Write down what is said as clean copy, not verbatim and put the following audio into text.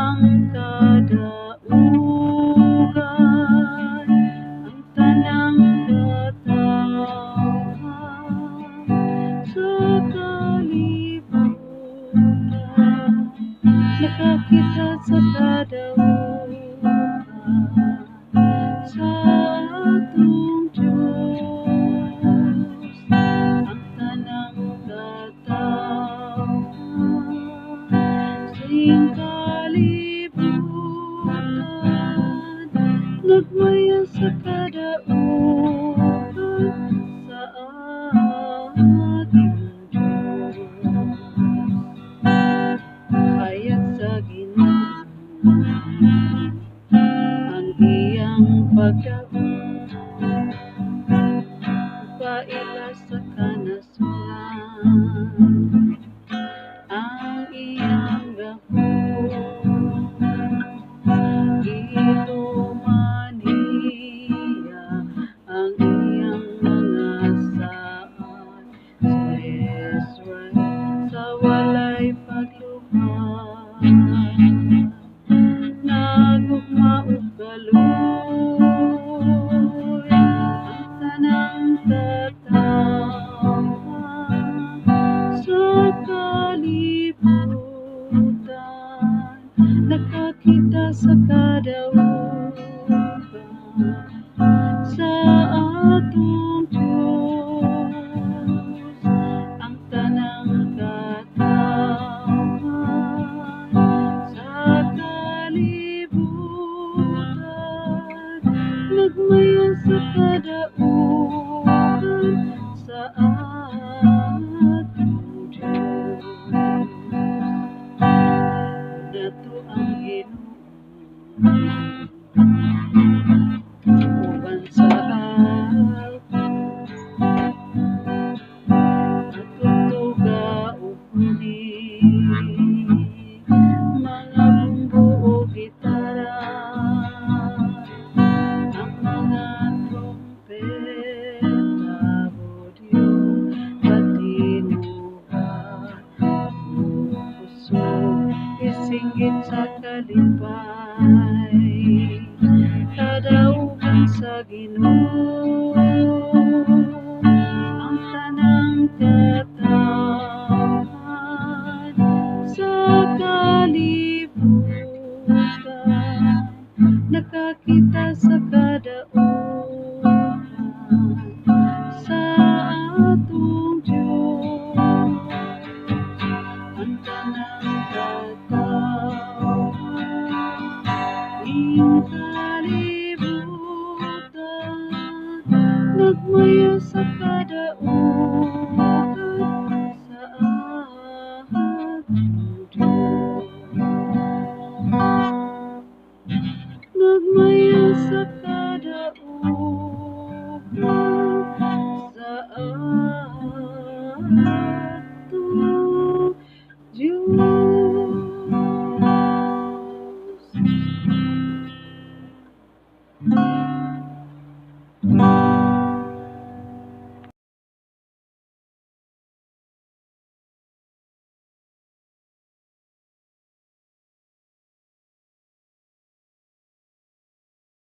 tanang kadaugan, ang tanang katawhan sa kalibutan, nakakita sa kadaugan sa atong Dios, ang tanang katawhan sing kalibutan, nagmaya sa kadaugan sa ating Diyos. Hayag sa GINOO ang iyang pag-daug, Gipaila sa kanasuran ang iyang gahom, Gituman ang iyang mga saan, sa Israel sa walay pagluhan, nagugma ug kaluoy, ang tanang katawhan sa kalibutan, nakakita sa kadaugan sa atong Diyos, ang tanang katawhan sa kalibutan, nagmaya sa kadaugan sa atong Diyos. Nato ang GINOO uban sa atong tuga ug ning, mga bumbo o gitara, ang mga trompeta, Budyong Patingunga, kusog isinggit sa kalipay, kadaugan sa GINOO, ang tanang katawhan sa kalibutan, nakakita sa kadaugan sa atong Diyos, ang tanang katawhan ning kalibutan, nagmaya sa kadaugan sa atong Diyos, nagmaya sa kadaugan sa atong Diyos.